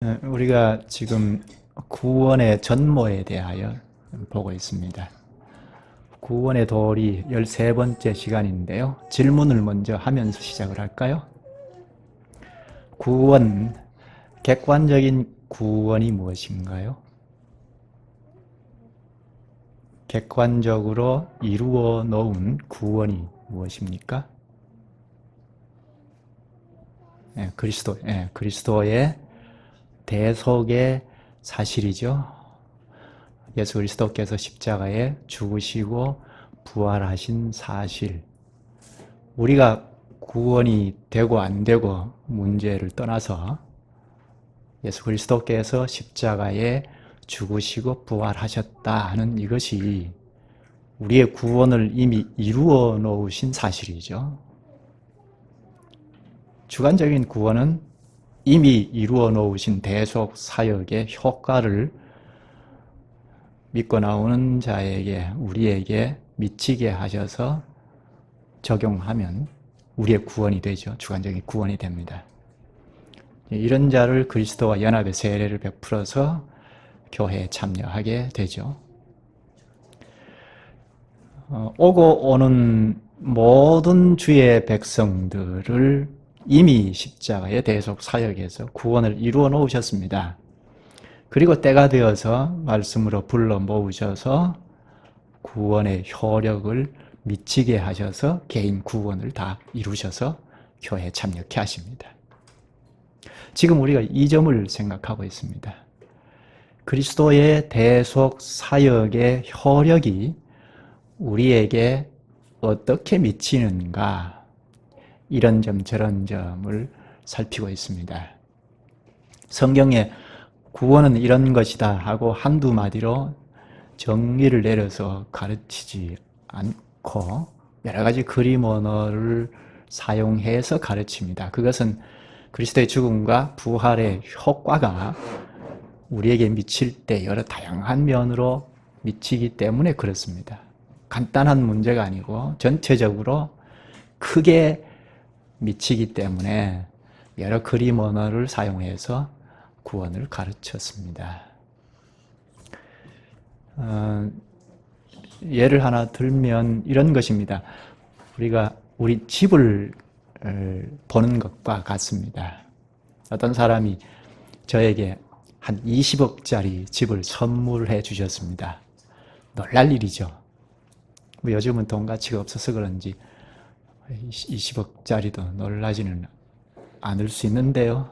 우리가 지금 구원의 전모에 대하여 보고 있습니다. 구원의 도리 13번째 시간인데요. 질문을 먼저 하면서 시작을 할까요? 구원, 객관적인 구원이 무엇인가요? 객관적으로 이루어 놓은 구원이 무엇입니까? 그리스도의 대속의 사실이죠. 예수 그리스도께서 십자가에 죽으시고 부활하신 사실. 우리가 구원이 되고 안 되고 문제를 떠나서 예수 그리스도께서 십자가에 죽으시고 부활하셨다 하는 이것이 우리의 구원을 이미 이루어 놓으신 사실이죠. 주관적인 구원은 이미 이루어 놓으신 대속 사역의 효과를 믿고 나오는 자에게, 우리에게 미치게 하셔서 적용하면 우리의 구원이 되죠. 주관적인 구원이 됩니다. 이런 자를 그리스도와 연합의 세례를 베풀어서 교회에 참여하게 되죠. 오고 오는 모든 주의 백성들을 이미 십자가의 대속 사역에서 구원을 이루어 놓으셨습니다. 그리고 때가 되어서 말씀으로 불러 모으셔서 구원의 효력을 미치게 하셔서 개인 구원을 다 이루셔서 교회에 참여케 하십니다. 지금 우리가 이 점을 생각하고 있습니다. 그리스도의 대속 사역의 효력이 우리에게 어떻게 미치는가, 이런 점 저런 점을 살피고 있습니다. 성경에 구원은 이런 것이다 하고 한두 마디로 정리를 내려서 가르치지 않고 여러 가지 그림 언어를 사용해서 가르칩니다. 그것은 그리스도의 죽음과 부활의 효과가 우리에게 미칠 때 여러 다양한 면으로 미치기 때문에 그렇습니다. 간단한 문제가 아니고 전체적으로 크게 미치기 때문에 여러 그림 언어를 사용해서 구원을 가르쳤습니다. 예를 하나 들면 이런 것입니다. 우리가 우리 집을 보는 것과 같습니다. 어떤 사람이 저에게 한 20억짜리 집을 선물해 주셨습니다. 놀랄 일이죠. 요즘은 돈 가치가 없어서 그런지 20억짜리도 놀라지는 않을 수 있는데요.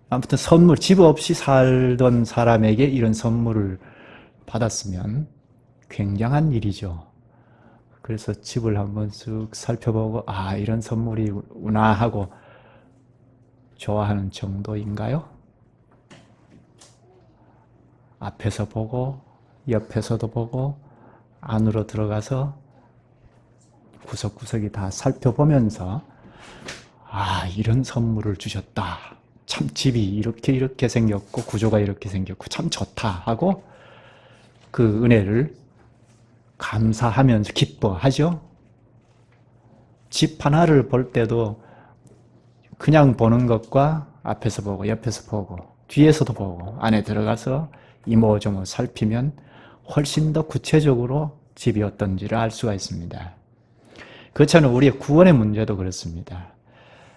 아무튼 선물, 집 없이 살던 사람에게 이런 선물을 받았으면 굉장한 일이죠. 그래서 집을 한번 쓱 살펴보고 이런 선물이구나 하고 좋아하는 정도인가요? 앞에서 보고 옆에서도 보고 안으로 들어가서 구석구석이 다 살펴보면서 이런 선물을 주셨다. 참 집이 이렇게 생겼고 구조가 이렇게 생겼고 참 좋다 하고 그 은혜를 감사하면서 기뻐하죠. 집 하나를 볼 때도 그냥 보는 것과 앞에서 보고 옆에서 보고 뒤에서도 보고 안에 들어가서 이모저모 살피면 훨씬 더 구체적으로 집이 어떤지를 알 수가 있습니다. 그렇잖아요. 우리의 구원의 문제도 그렇습니다.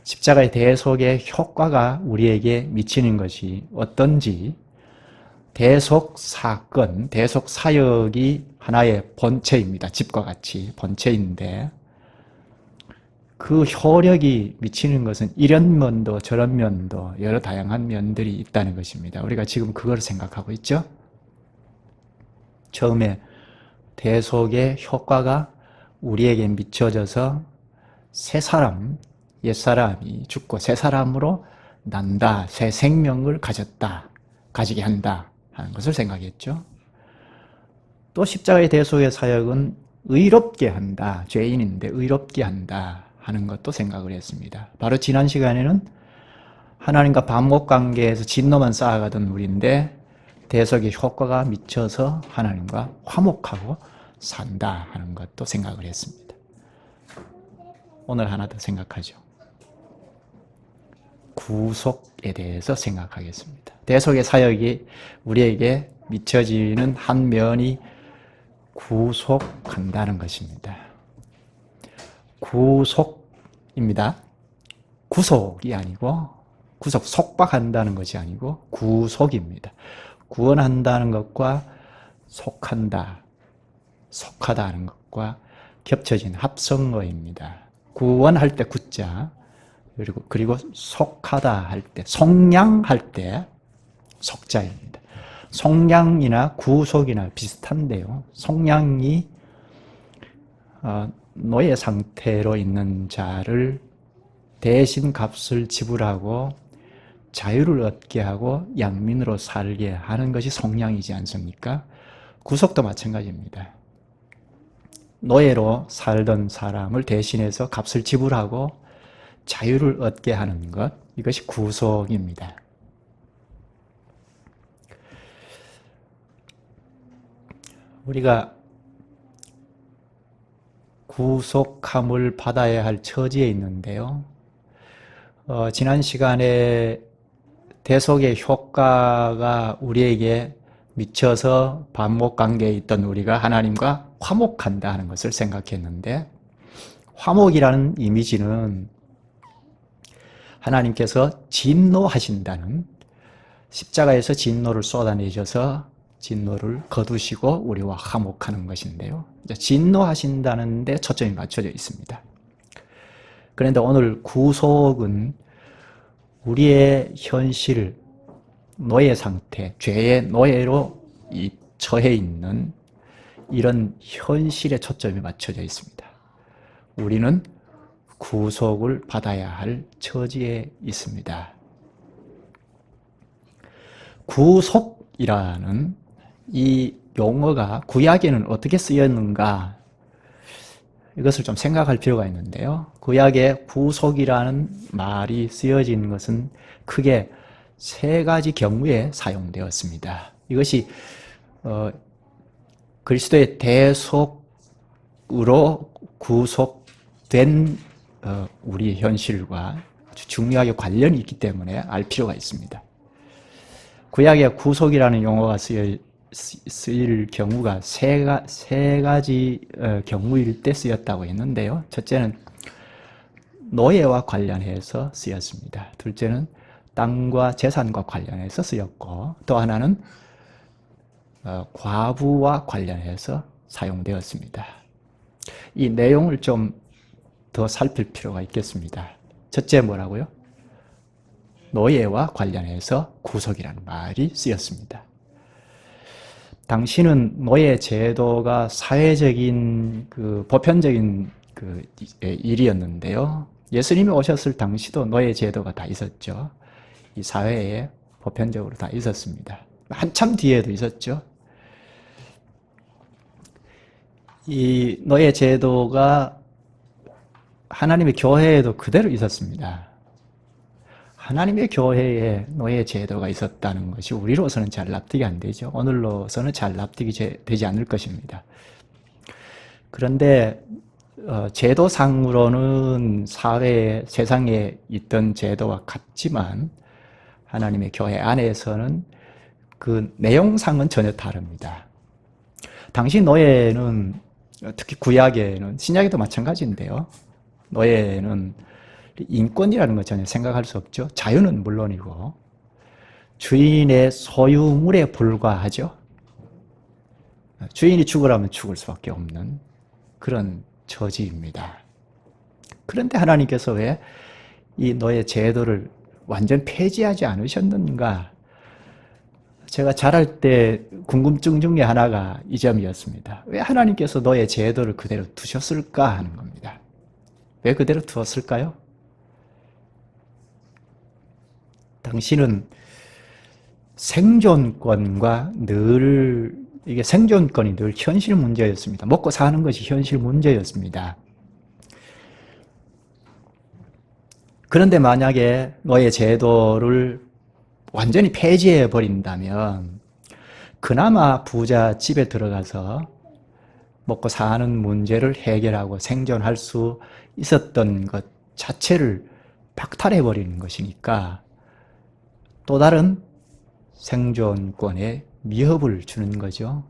십자가의 대속의 효과가 우리에게 미치는 것이 어떤지, 대속 사건, 대속 사역이 하나의 본체입니다. 집과 같이 본체인데 그 효력이 미치는 것은 이런 면도 저런 면도 여러 다양한 면들이 있다는 것입니다. 우리가 지금 그걸 생각하고 있죠. 처음에 대속의 효과가 우리에게 미쳐져서 새 사람, 옛사람이 죽고 새 사람으로 난다, 새 생명을 가지게 한다 하는 것을 생각했죠. 또 십자가의 대속의 사역은 의롭게 한다, 죄인인데 의롭게 한다 하는 것도 생각을 했습니다. 바로 지난 시간에는 하나님과 반목관계에서 진노만 쌓아가던 우리인데 대속의 효과가 미쳐서 하나님과 화목하고 산다 하는 것도 생각을 했습니다. 오늘 하나 더 생각하죠. 구속에 대해서 생각하겠습니다. 대속의 사역이 우리에게 미쳐지는 한 면이 구속한다는 것입니다. 구속입니다. 구속이 아니고 속박한다는 것이 아니고 구속입니다. 구원한다는 것과 속한다, 속하다 하는 것과 겹쳐진 합성어입니다. 구원할 때 구자, 그리고 속하다 할 때, 속량할 때 속자입니다. 속량이나 구속이나 비슷한데요. 속량이 노예 상태로 있는 자를 대신 값을 지불하고 자유를 얻게 하고 양민으로 살게 하는 것이 속량이지 않습니까? 구속도 마찬가지입니다. 노예로 살던 사람을 대신해서 값을 지불하고 자유를 얻게 하는 것, 이것이 구속입니다. 우리가 구속함을 받아야 할 처지에 있는데요. 지난 시간에 대속의 효과가 우리에게 미쳐서 반목관계에 있던 우리가 하나님과 화목한다 하는 것을 생각했는데, 화목이라는 이미지는 하나님께서 진노하신다는, 십자가에서 진노를 쏟아내셔서 진노를 거두시고 우리와 화목하는 것인데요. 진노하신다는 데 초점이 맞춰져 있습니다. 그런데 오늘 구속은 우리의 현실, 노예 상태, 죄의 노예로 처해 있는 이런 현실에 초점이 맞춰져 있습니다. 우리는 구속을 받아야 할 처지에 있습니다. 구속이라는 이 용어가 구약에는 어떻게 쓰였는가, 이것을 좀 생각할 필요가 있는데요. 구약에 구속이라는 말이 쓰여진 것은 크게 세 가지 경우에 사용되었습니다. 이것이 그리스도의 대속으로 구속된 우리의 현실과 아주 중요하게 관련이 있기 때문에 알 필요가 있습니다. 구약에 구속이라는 용어가 쓰일 경우가 세 가지 경우일 때 쓰였다고 했는데요. 첫째는 노예와 관련해서 쓰였습니다. 둘째는 땅과 재산과 관련해서 쓰였고, 또 하나는 과부와 관련해서 사용되었습니다. 이 내용을 좀 더 살필 필요가 있겠습니다. 첫째 뭐라고요? 노예와 관련해서 구속이라는 말이 쓰였습니다. 당시는 노예 제도가 사회적인 보편적인 일이었는데요. 예수님이 오셨을 당시도 노예 제도가 다 있었죠. 이 사회에 보편적으로 다 있었습니다. 한참 뒤에도 있었죠. 이 노예 제도가 하나님의 교회에도 그대로 있었습니다. 하나님의 교회에 노예 제도가 있었다는 것이 우리로서는 잘 납득이 안 되죠. 오늘로서는 잘 납득이 되지 않을 것입니다. 그런데 제도상으로는 사회에, 세상에 있던 제도와 같지만 하나님의 교회 안에서는 그 내용상은 전혀 다릅니다. 당시 노예는, 특히 구약에는, 신약에도 마찬가지인데요. 노예는 인권이라는 것 전혀 생각할 수 없죠. 자유는 물론이고 주인의 소유물에 불과하죠. 주인이 죽으라면 죽을 수밖에 없는 그런 처지입니다. 그런데 하나님께서 왜 이 노예 제도를 완전 폐지하지 않으셨는가? 제가 자랄 때 궁금증 중에 하나가 이 점이었습니다. 왜 하나님께서 노예 제도를 그대로 두셨을까 하는 겁니다. 왜 그대로 두었을까요? 당신은 생존권과 이게 생존권이 늘 현실 문제였습니다. 먹고 사는 것이 현실 문제였습니다. 그런데 만약에 노예 제도를 완전히 폐지해 버린다면 그나마 부자 집에 들어가서 먹고 사는 문제를 해결하고 생존할 수 있었던 것 자체를 박탈해버리는 것이니까 또 다른 생존권에 위협을 주는 거죠.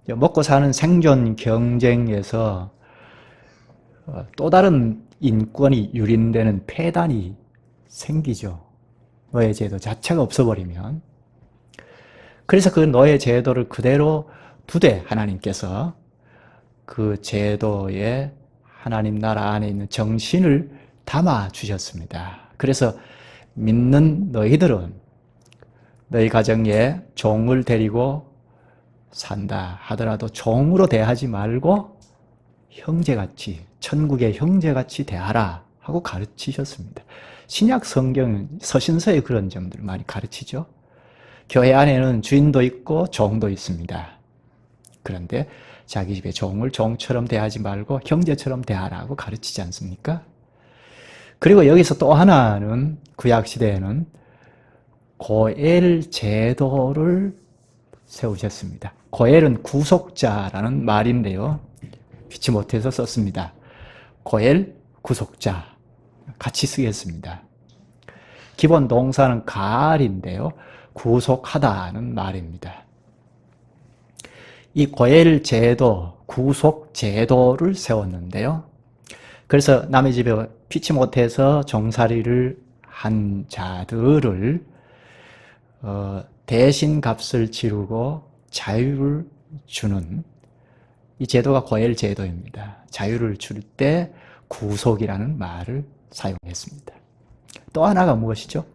먹고 사는 생존 경쟁에서 또 다른 인권이 유린되는 폐단이 생기죠. 노예제도 자체가 없어버리면. 그래서 그 노예제도를 그대로 두되 하나님께서 그 제도에 하나님 나라 안에 있는 정신을 담아 주셨습니다. 그래서 믿는 너희들은 너희 가정에 종을 데리고 산다 하더라도 종으로 대하지 말고 형제같이, 천국의 형제같이 대하라 하고 가르치셨습니다. 신약 성경 서신서에 그런 점들을 많이 가르치죠. 교회 안에는 주인도 있고 종도 있습니다. 그런데 자기 집의 종을 종처럼 대하지 말고 형제처럼 대하라고 가르치지 않습니까? 그리고 여기서 또 하나는 구약시대에는 고엘 제도를 세우셨습니다. 고엘은 구속자라는 말인데요. 피치 못해서 썼습니다. 고엘, 구속자 같이 쓰겠습니다. 기본 동사는 가알인데요. 구속하다는 말입니다. 이 고엘 제도, 구속 제도를 세웠는데요. 그래서 남의 집에 피치 못해서 종살이를 한 자들을 대신 값을 치르고 자유를 주는 이 제도가 고엘 제도입니다. 자유를 줄 때 구속이라는 말을 사용했습니다. 또 하나가 무엇이죠?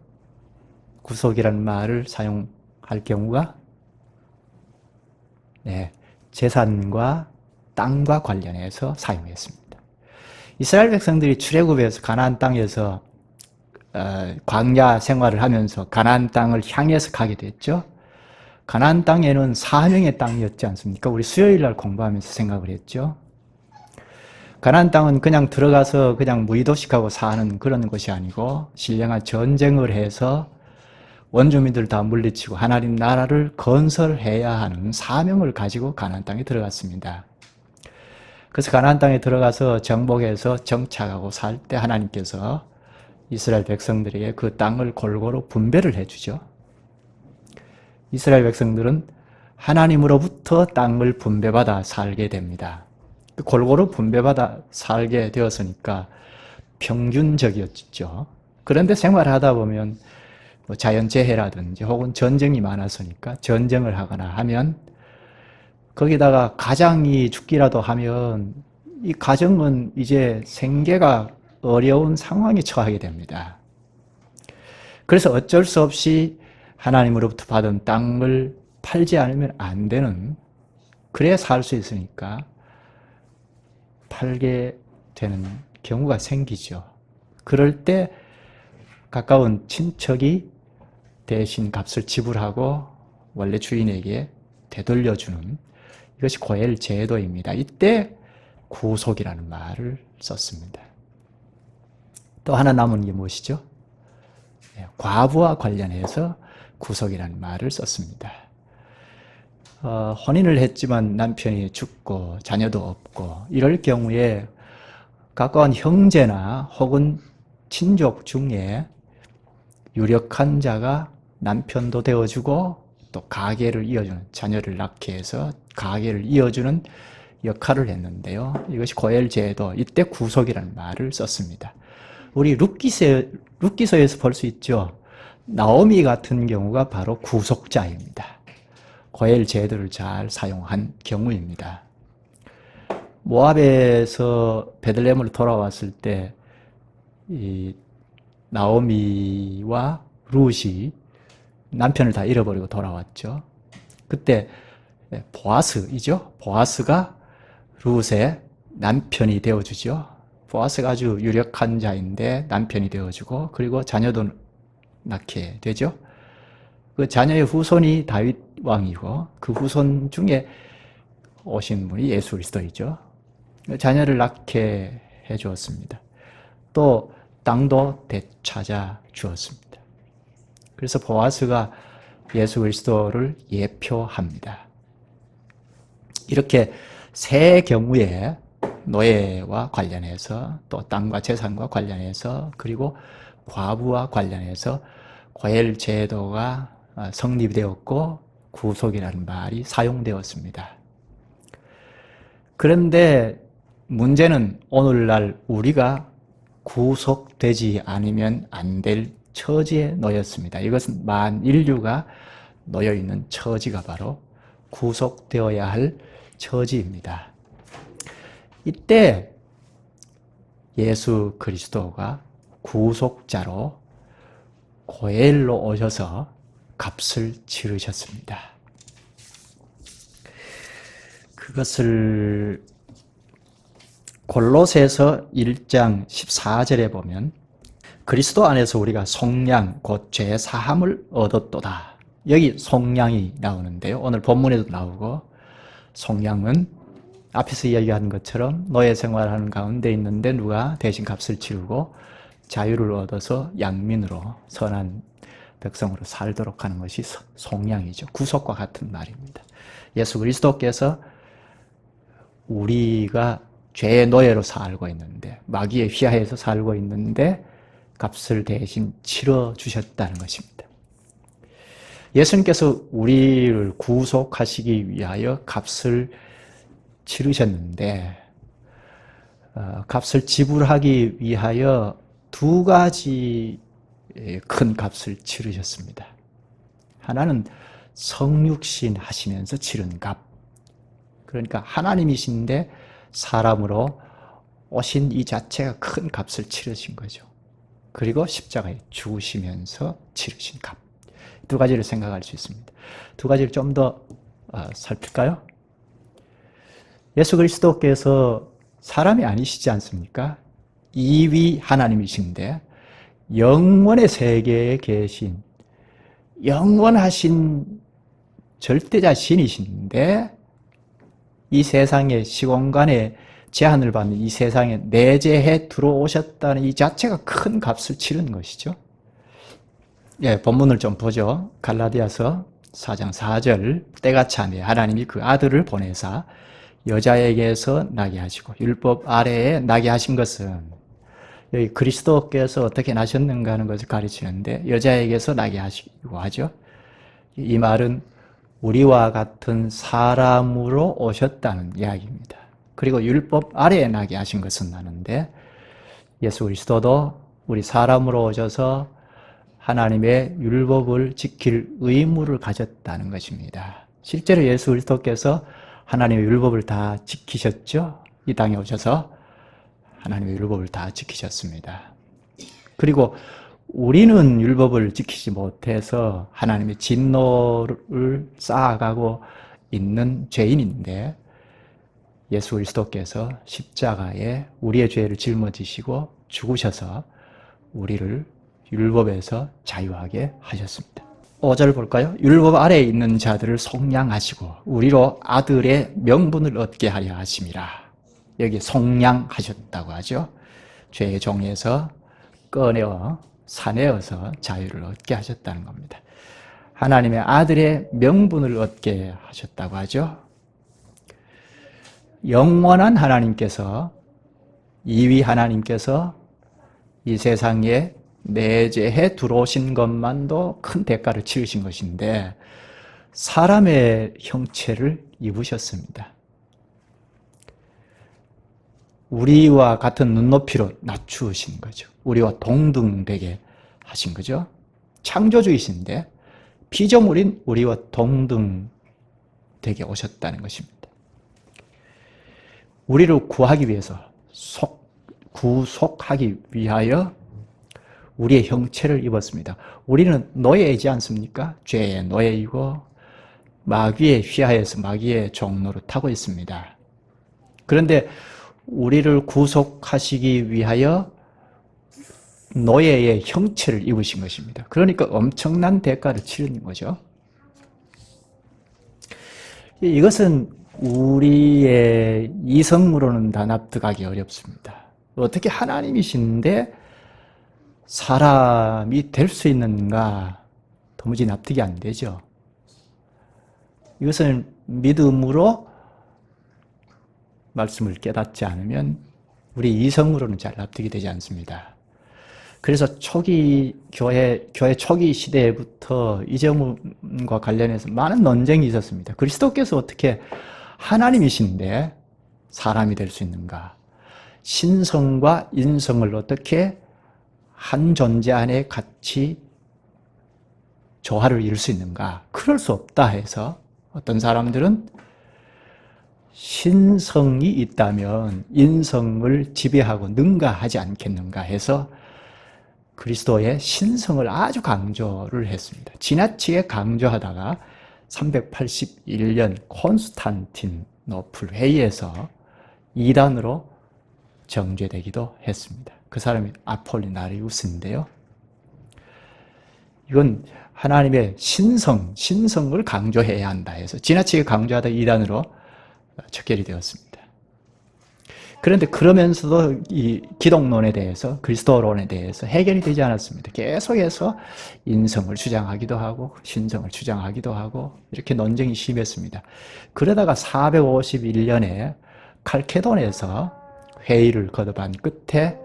구속이라는 말을 사용할 경우가 재산과 땅과 관련해서 사용했습니다. 이스라엘 백성들이 출애굽에서 가나안 땅에서 광야 생활을 하면서 가나안 땅을 향해서 가게 됐죠. 가나안 땅에는 사명의 땅이었지 않습니까? 우리 수요일 날 공부하면서 생각을 했죠. 가나안 땅은 그냥 들어가서 그냥 무의도식하고 사는 그런 것이 아니고 신령한 전쟁을 해서 원주민들 다 물리치고 하나님 나라를 건설해야 하는 사명을 가지고 가나안 땅에 들어갔습니다. 그래서 가나안 땅에 들어가서 정복해서 정착하고 살 때 하나님께서 이스라엘 백성들에게 그 땅을 골고루 분배를 해주죠. 이스라엘 백성들은 하나님으로부터 땅을 분배받아 살게 됩니다. 골고루 분배받아 살게 되었으니까 평균적이었죠. 그런데 생활하다 보면 뭐 자연재해라든지 혹은 전쟁이 많았으니까 전쟁을 하거나 하면 거기다가 가장이 죽기라도 하면 이 가정은 이제 생계가 어려운 상황에 처하게 됩니다. 그래서 어쩔 수 없이 하나님으로부터 받은 땅을 팔지 않으면 안 되는, 그래야 살 수 있으니까 팔게 되는 경우가 생기죠. 그럴 때 가까운 친척이 대신 값을 지불하고 원래 주인에게 되돌려주는, 이것이 고엘 제도입니다. 이때 구속이라는 말을 썼습니다. 또 하나 남은 게 무엇이죠? 과부와 관련해서 구속이라는 말을 썼습니다. 혼인을 했지만 남편이 죽고 자녀도 없고 이럴 경우에 가까운 형제나 혹은 친족 중에 유력한 자가 남편도 되어주고 또 가계를 이어주는, 자녀를 낳게 해서 가계를 이어주는 역할을 했는데요. 이것이 고엘 제도, 이때 구속이라는 말을 썼습니다. 우리 룻기서에서 볼 수 있죠. 나오미 같은 경우가 바로 구속자입니다. 고엘 제도를 잘 사용한 경우입니다. 모압에서 베들레헴으로 돌아왔을 때 이 나오미와 룻이 남편을 다 잃어버리고 돌아왔죠. 그때 보아스이죠. 보아스가 룻의 남편이 되어주죠. 보아스가 아주 유력한 자인데 남편이 되어주고 그리고 자녀도 낳게 되죠. 그 자녀의 후손이 다윗 왕이고 그 후손 중에 오신 분이 예수 그리스도이죠. 자녀를 낳게 해 주었습니다. 또 땅도 되찾아 주었습니다. 그래서 보아스가 예수 그리스도를 예표합니다. 이렇게 세 경우에 노예와 관련해서 또 땅과 재산과 관련해서 그리고 과부와 관련해서 고엘 제도가 성립되었고 구속이라는 말이 사용되었습니다. 그런데 문제는 오늘날 우리가 구속되지 않으면 안 될 처지에 놓였습니다. 이것은 만인류가 놓여 있는 처지가 바로 구속되어야 할 처지입니다. 이때 예수 그리스도가 구속자로 고엘로 오셔서 값을 치르셨습니다. 그것을 골로새서 1장 14절에 보면 그리스도 안에서 우리가 속량 곧 죄 사함을 얻었도다. 여기 속량이 나오는데요. 오늘 본문에도 나오고 속량은 앞에서 이야기한 것처럼 노예 생활하는 가운데 있는데 누가 대신 값을 치르고 자유를 얻어서 양민으로 선한 백성으로 살도록 하는 것이 속량이죠. 구속과 같은 말입니다. 예수 그리스도께서 우리가 죄의 노예로 살고 있는데 마귀의 휘하에서 살고 있는데 값을 대신 치러주셨다는 것입니다. 예수님께서 우리를 구속하시기 위하여 값을 치르셨는데 값을 지불하기 위하여 두 가지 큰 값을 치르셨습니다. 하나는 성육신 하시면서 치른 값. 그러니까 하나님이신데 사람으로 오신 이 자체가 큰 값을 치르신 거죠. 그리고 십자가에 죽으시면서 치르신 값. 두 가지를 생각할 수 있습니다. 두 가지를 좀 더 살필까요? 예수 그리스도께서 사람이 아니시지 않습니까? 이위 하나님이신데 영원의 세계에 계신 영원하신 절대자 신이신데 이 세상의 시공간에 제한을 받는 이 세상에 내재해 들어오셨다는 이 자체가 큰 값을 치른 것이죠. 예, 본문을 좀 보죠. 갈라디아서 4장 4절 때가 차매 하나님이 그 아들을 보내사 여자에게서 나게 하시고 율법 아래에 나게 하신 것은 여기 그리스도께서 어떻게 나셨는가 하는 것을 가르치는데 여자에게서 나게 하시고 하죠. 이 말은 우리와 같은 사람으로 오셨다는 이야기입니다. 그리고 율법 아래에 나게 하신 것은 나는데 예수 그리스도도 우리 사람으로 오셔서 하나님의 율법을 지킬 의무를 가졌다는 것입니다. 실제로 예수 그리스도께서 하나님의 율법을 다 지키셨죠. 이 땅에 오셔서 하나님의 율법을 다 지키셨습니다. 그리고 우리는 율법을 지키지 못해서 하나님의 진노를 쌓아가고 있는 죄인인데 예수 그리스도께서 십자가에 우리의 죄를 짊어지시고 죽으셔서 우리를 율법에서 자유하게 하셨습니다. 5절 볼까요? 율법 아래에 있는 자들을 속량하시고 우리로 아들의 명분을 얻게 하려 하심이라. 여기 속량하셨다고 하죠. 죄의 종에서 꺼내어 사내어서 자유를 얻게 하셨다는 겁니다. 하나님의 아들의 명분을 얻게 하셨다고 하죠. 영원한 하나님께서 이위 하나님께서 이 세상에 내재해 들어오신 것만도 큰 대가를 치르신 것인데 사람의 형체를 입으셨습니다. 우리와 같은 눈높이로 낮추신 거죠. 우리와 동등되게 하신 거죠. 창조주이신데 피조물인 우리와 동등되게 오셨다는 것입니다. 우리를 구하기 위해서 구속하기 위하여 우리의 형체를 입었습니다. 우리는 노예이지 않습니까? 죄의 노예이고 마귀의 휘하에서 마귀의 종로를 타고 있습니다. 그런데 우리를 구속하시기 위하여 노예의 형체를 입으신 것입니다. 그러니까 엄청난 대가를 치르는 거죠. 이것은 우리의 이성으로는 다 납득하기 어렵습니다. 어떻게 하나님이신데 사람이 될 수 있는가 도무지 납득이 안 되죠. 이것은 믿음으로 말씀을 깨닫지 않으면 우리 이성으로는 잘 납득이 되지 않습니다. 그래서 교회 초기 시대부터 이 점과 관련해서 많은 논쟁이 있었습니다. 그리스도께서 어떻게 하나님이신데 사람이 될 수 있는가? 신성과 인성을 어떻게 한 존재 안에 같이 조화를 이룰 수 있는가? 그럴 수 없다 해서 어떤 사람들은 신성이 있다면 인성을 지배하고 능가하지 않겠는가 해서 그리스도의 신성을 아주 강조를 했습니다. 지나치게 강조하다가 381년 콘스탄티노플 회의에서 이단으로 정죄되기도 했습니다. 그 사람이 아폴리나리우스인데요. 이건 하나님의 신성을 강조해야 한다 해서 지나치게 강조하다 이단으로 척결이 되었습니다. 그런데 그러면서도 이 기독론에 대해서 그리스도론에 대해서 해결이 되지 않았습니다. 계속해서 인성을 주장하기도 하고 신성을 주장하기도 하고 이렇게 논쟁이 심했습니다. 그러다가 451년에 칼케돈에서 회의를 거듭한 끝에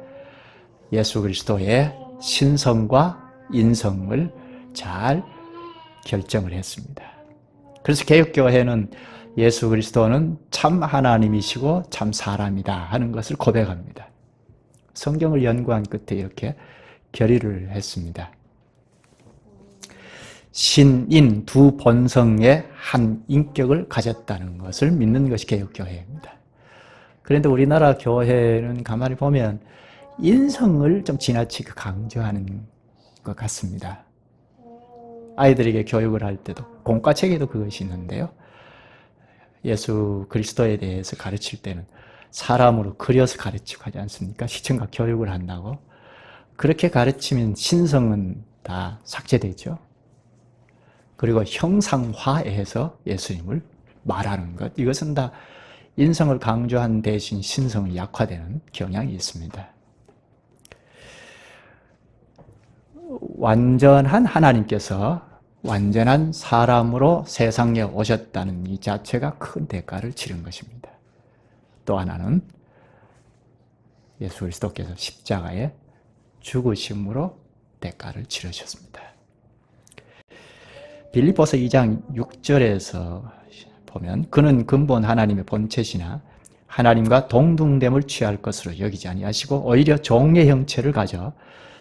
예수 그리스도의 신성과 인성을 잘 결정을 했습니다. 그래서 개혁교회는 예수 그리스도는 참 하나님이시고 참 사람이다 하는 것을 고백합니다. 성경을 연구한 끝에 이렇게 결의를 했습니다. 신인 두 본성의 한 인격을 가졌다는 것을 믿는 것이 개혁교회입니다. 그런데 우리나라 교회는 가만히 보면 인성을 좀 지나치게 강조하는 것 같습니다. 아이들에게 교육을 할 때도 공과책에도 그것이 있는데요. 예수 그리스도에 대해서 가르칠 때는 사람으로 그려서 가르치고 하지 않습니까? 시청각 교육을 한다고. 그렇게 가르치면 신성은 다 삭제되죠. 그리고 형상화해서 예수님을 말하는 것. 이것은 다 인성을 강조한 대신 신성을 약화되는 경향이 있습니다. 완전한 하나님께서 완전한 사람으로 세상에 오셨다는 이 자체가 큰 대가를 치른 것입니다. 또 하나는 예수 그리스도께서 십자가에 죽으심으로 대가를 치르셨습니다. 빌립보서 2장 6절에서 보면 그는 근본 하나님의 본체시나 하나님과 동등됨을 취할 것으로 여기지 아니하시고 오히려 종의 형체를 가져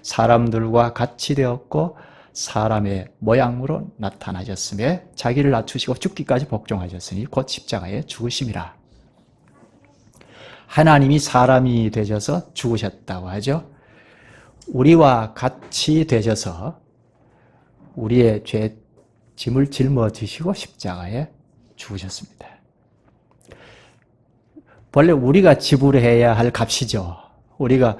사람들과 같이 되었고 사람의 모양으로 나타나셨으며 자기를 낮추시고 죽기까지 복종하셨으니 곧 십자가에 죽으심이라. 하나님이 사람이 되셔서 죽으셨다고 하죠. 우리와 같이 되셔서 우리의 죄 짐을 짊어지시고 십자가에 죽으셨습니다. 원래 우리가 지불해야 할 값이죠. 우리가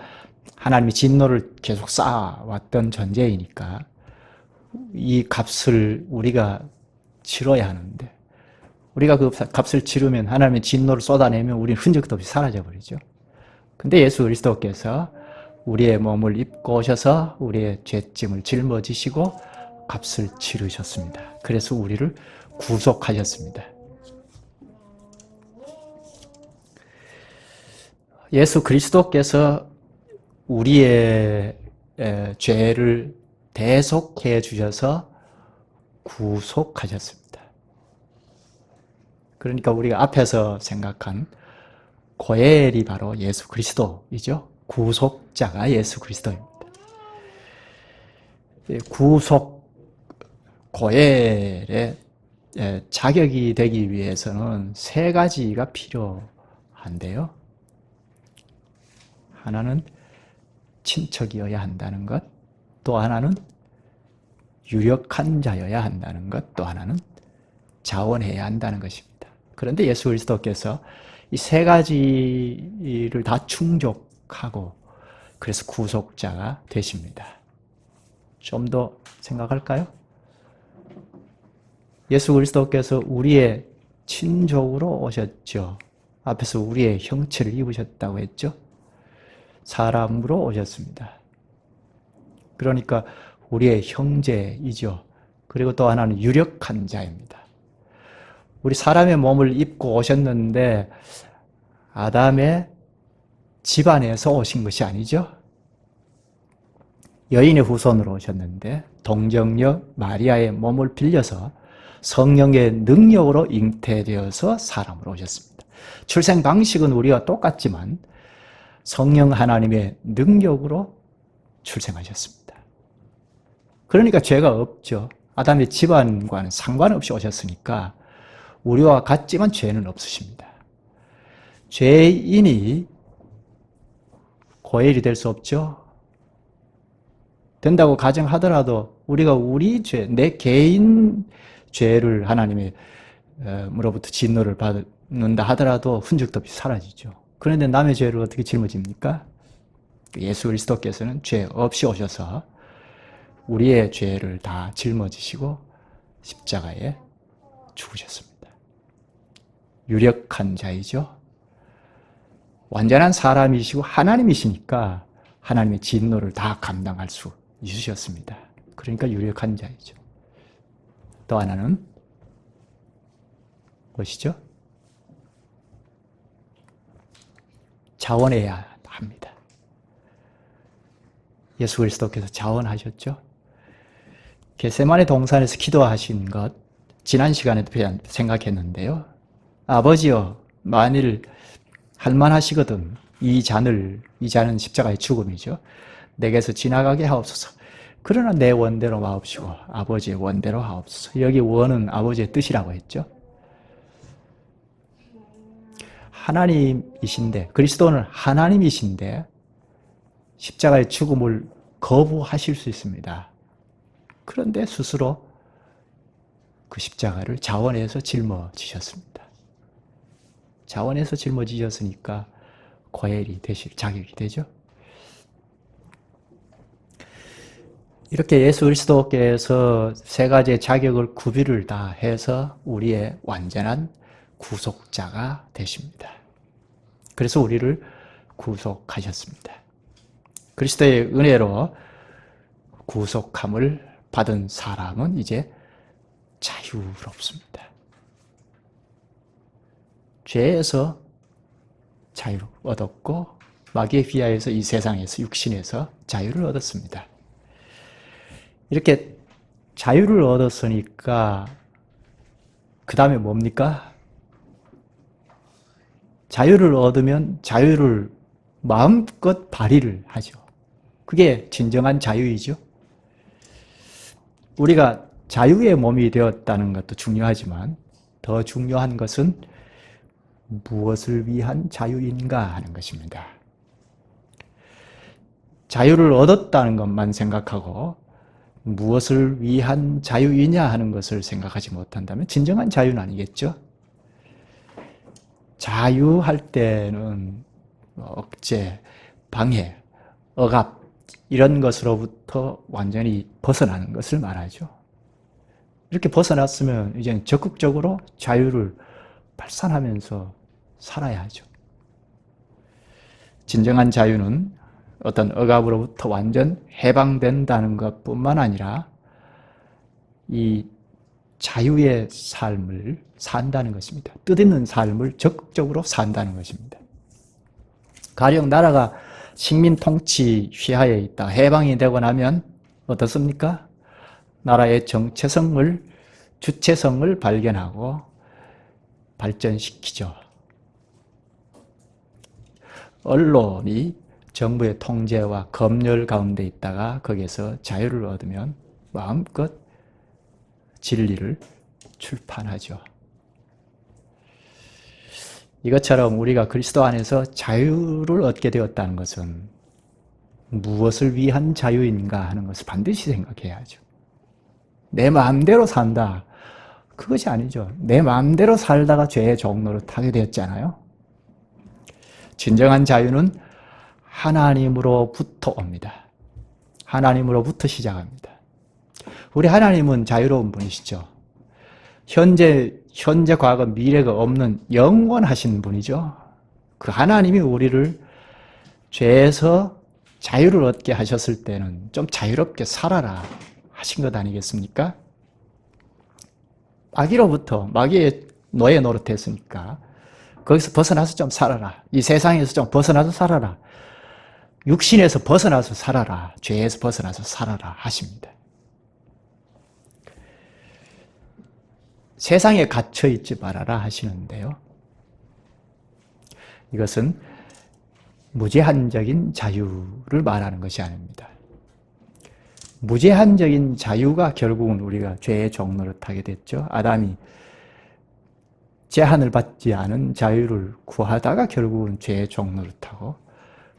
하나님이 진노를 계속 쌓아왔던 존재이니까 이 값을 우리가 치러야 하는데 우리가 그 값을 치르면 하나님의 진노를 쏟아내면 우리는 흔적도 없이 사라져버리죠. 근데 예수 그리스도께서 우리의 몸을 입고 오셔서 우리의 죄짐을 짊어지시고 값을 치르셨습니다. 그래서 우리를 구속하셨습니다. 예수 그리스도께서 우리의 죄를 대속해 주셔서 구속하셨습니다. 그러니까 우리가 앞에서 생각한 고엘이 바로 예수 그리스도이죠. 구속자가 예수 그리스도입니다. 구속 고엘의 자격이 되기 위해서는 세 가지가 필요한데요. 하나는 친척이어야 한다는 것, 또 하나는 유력한 자여야 한다는 것, 또 하나는 자원해야 한다는 것입니다. 그런데 예수 그리스도께서 이 세 가지를 다 충족하고 그래서 구속자가 되십니다. 좀 더 생각할까요? 예수 그리스도께서 우리의 친족으로 오셨죠. 앞에서 우리의 형체를 입으셨다고 했죠. 사람으로 오셨습니다. 그러니까 우리의 형제이죠. 그리고 또 하나는 유력한 자입니다. 우리 사람의 몸을 입고 오셨는데 아담의 집안에서 오신 것이 아니죠. 여인의 후손으로 오셨는데 동정녀 마리아의 몸을 빌려서 성령의 능력으로 잉태되어서 사람으로 오셨습니다. 출생 방식은 우리와 똑같지만 성령 하나님의 능력으로 출생하셨습니다. 그러니까 죄가 없죠. 아담의 집안과는 상관없이 오셨으니까 우리와 같지만 죄는 없으십니다. 죄인이 고엘이 될 수 없죠. 된다고 가정하더라도 우리가 우리 죄, 내 개인 죄를 하나님의 으로부터 진노를 받는다 하더라도 흔적도 없이 사라지죠. 그런데 남의 죄를 어떻게 짊어집니까? 예수 그리스도께서는 죄 없이 오셔서 우리의 죄를 다 짊어지시고 십자가에 죽으셨습니다. 유력한 자이죠. 완전한 사람이시고 하나님이시니까 하나님의 진노를 다 감당할 수 있으셨습니다. 그러니까 유력한 자이죠. 또 하나는 무엇이죠? 자원해야 합니다. 예수 그리스도께서 자원하셨죠. 겟세마네 동산에서 기도하신 것 지난 시간에도 생각했는데요. 아버지여, 만일 할만하시거든 이 잔은 십자가의 죽음이죠. 내게서 지나가게 하옵소서. 그러나 내 원대로 마옵시고 아버지의 원대로 하옵소서. 여기 원은 아버지의 뜻이라고 했죠. 하나님이신데, 그리스도는 하나님이신데 십자가의 죽음을 거부하실 수 있습니다. 그런데 스스로 그 십자가를 자원해서 짊어지셨습니다. 자원해서 짊어지셨으니까 고엘이 되실 자격이 되죠. 이렇게 예수 그리스도께서 세 가지의 자격을 구비를 다 해서 우리의 완전한 구속자가 되십니다. 그래서 우리를 구속하셨습니다. 그리스도의 은혜로 구속함을 받은 사람은 이제 자유롭습니다. 죄에서 자유를 얻었고 마귀의 비하에서 이 세상에서 육신에서 자유를 얻었습니다. 이렇게 자유를 얻었으니까 그 다음에 뭡니까? 자유를 얻으면 자유를 마음껏 발휘를 하죠. 그게 진정한 자유이죠. 우리가 자유의 몸이 되었다는 것도 중요하지만 더 중요한 것은 무엇을 위한 자유인가 하는 것입니다. 자유를 얻었다는 것만 생각하고 무엇을 위한 자유이냐 하는 것을 생각하지 못한다면 진정한 자유는 아니겠죠. 자유할 때는 억제, 방해, 억압 이런 것으로부터 완전히 벗어나는 것을 말하죠. 이렇게 벗어났으면 이제 적극적으로 자유를 발산하면서 살아야 하죠. 진정한 자유는 어떤 억압으로부터 완전 해방된다는 것뿐만 아니라 이 자유의 삶을 산다는 것입니다. 뜻있는 삶을 적극적으로 산다는 것입니다. 가령 나라가 식민 통치 휘하에 있다 해방이 되고 나면 어떻습니까? 나라의 정체성을, 주체성을 발견하고 발전시키죠. 언론이 정부의 통제와 검열 가운데 있다가 거기에서 자유를 얻으면 마음껏 진리를 출판하죠. 이것처럼 우리가 그리스도 안에서 자유를 얻게 되었다는 것은 무엇을 위한 자유인가 하는 것을 반드시 생각해야 하죠. 내 마음대로 산다. 그것이 아니죠. 내 마음대로 살다가 죄의 종로를 타게 되었잖아요. 진정한 자유는 하나님으로부터 옵니다. 하나님으로부터 시작합니다. 우리 하나님은 자유로운 분이시죠. 현재, 과거, 미래가 없는 영원하신 분이죠. 그 하나님이 우리를 죄에서 자유를 얻게 하셨을 때는 좀 자유롭게 살아라 하신 것 아니겠습니까? 마귀로부터, 마귀의 노예 노릇했으니까 거기서 벗어나서 좀 살아라. 이 세상에서 좀 벗어나서 살아라. 육신에서 벗어나서 살아라. 죄에서 벗어나서 살아라 하십니다. 세상에 갇혀 있지 말아라 하시는데요. 이것은 무제한적인 자유를 말하는 것이 아닙니다. 무제한적인 자유가 결국은 우리가 죄의 종노릇하게 됐죠. 아담이 제한을 받지 않은 자유를 구하다가 결국은 죄의 종노릇하고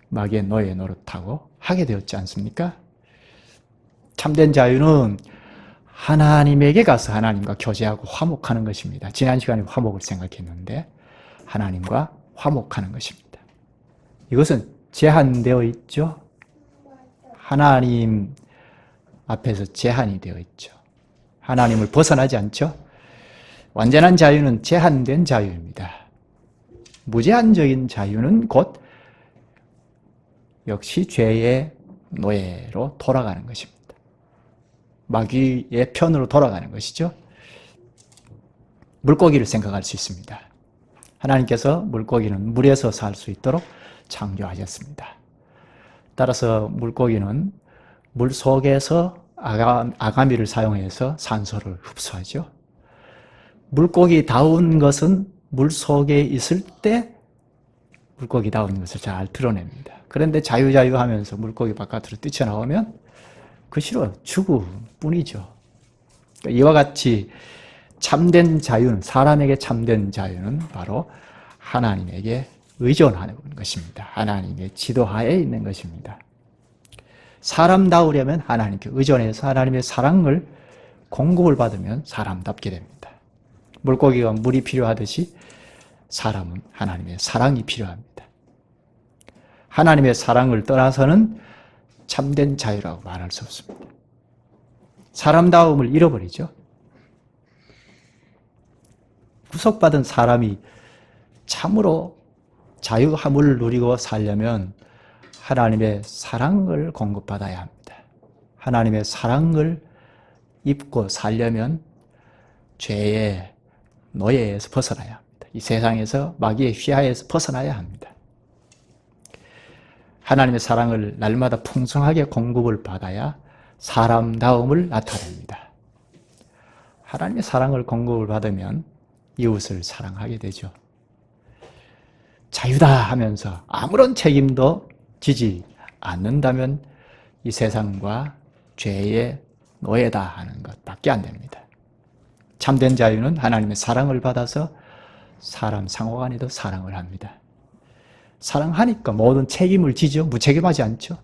마귀의 노예 노릇하고 하게 되었지 않습니까? 참된 자유는 하나님에게 가서 하나님과 교제하고 화목하는 것입니다. 지난 시간에 화목을 생각했는데 하나님과 화목하는 것입니다. 이것은 제한되어 있죠. 하나님 앞에서 제한이 되어 있죠. 하나님을 벗어나지 않죠. 완전한 자유는 제한된 자유입니다. 무제한적인 자유는 곧 역시 죄의 노예로 돌아가는 것입니다. 마귀의 편으로 돌아가는 것이죠. 물고기를 생각할 수 있습니다. 하나님께서 물고기는 물에서 살 수 있도록 창조하셨습니다. 따라서 물고기는 물 속에서 아가미를 사용해서 산소를 흡수하죠. 물고기다운 것은 물 속에 있을 때 물고기다운 것을 잘 드러냅니다. 그런데 자유 하면서 물고기 바깥으로 뛰쳐나오면 그 실로 죽음뿐이죠. 이와 같이 참된 자유는, 사람에게 참된 자유는 바로 하나님에게 의존하는 것입니다. 하나님의 지도하에 있는 것입니다. 사람다우려면 하나님께 의존해서 하나님의 사랑을 공급을 받으면 사람답게 됩니다. 물고기가 물이 필요하듯이 사람은 하나님의 사랑이 필요합니다. 하나님의 사랑을 떠나서는 참된 자유라고 말할 수 없습니다. 사람다움을 잃어버리죠. 구속받은 사람이 참으로 자유함을 누리고 살려면 하나님의 사랑을 공급받아야 합니다. 하나님의 사랑을 입고 살려면 죄의 노예에서 벗어나야 합니다. 이 세상에서 마귀의 휘하에서 벗어나야 합니다. 하나님의 사랑을 날마다 풍성하게 공급을 받아야 사람다움을 나타냅니다. 하나님의 사랑을 공급을 받으면 이웃을 사랑하게 되죠. 자유다 하면서 아무런 책임도 지지 않는다면 이 세상과 죄의 노예다 하는 것밖에 안 됩니다. 참된 자유는 하나님의 사랑을 받아서 사람 상호간에도 사랑을 합니다. 사랑하니까 모든 책임을 지죠. 무책임하지 않죠.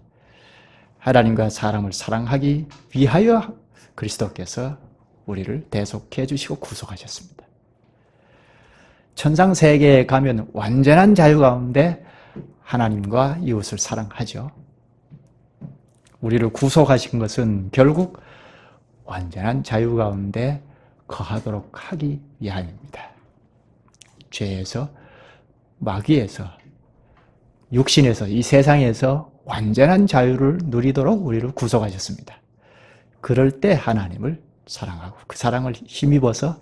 하나님과 사람을 사랑하기 위하여 그리스도께서 우리를 대속해 주시고 구속하셨습니다. 천상 세계에 가면 완전한 자유 가운데 하나님과 이웃을 사랑하죠. 우리를 구속하신 것은 결국 완전한 자유 가운데 거하도록 하기 위함입니다. 죄에서, 마귀에서, 육신에서, 이 세상에서 완전한 자유를 누리도록 우리를 구속하셨습니다. 그럴 때 하나님을 사랑하고 그 사랑을 힘입어서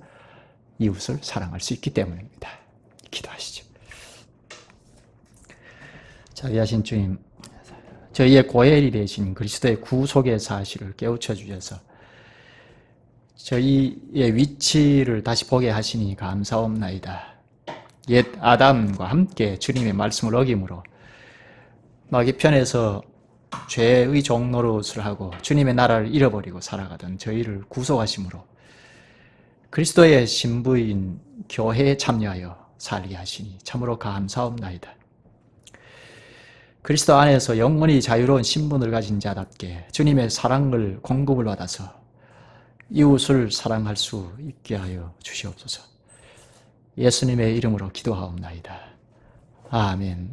이웃을 사랑할 수 있기 때문입니다. 기도하시죠. 자비하신 주님, 저희의 고엘이 되신 그리스도의 구속의 사실을 깨우쳐 주셔서 저희의 위치를 다시 보게 하시니 감사옵나이다. 옛 아담과 함께 주님의 말씀을 어김으로 마귀 편에서 죄의 종노릇을 하고 주님의 나라를 잃어버리고 살아가던 저희를 구속하심으로 그리스도의 신부인 교회에 참여하여 살게 하시니 참으로 감사옵나이다. 그리스도 안에서 영원히 자유로운 신분을 가진 자답게 주님의 사랑을 공급을 받아서 이웃을 사랑할 수 있게 하여 주시옵소서. 예수님의 이름으로 기도하옵나이다. 아멘.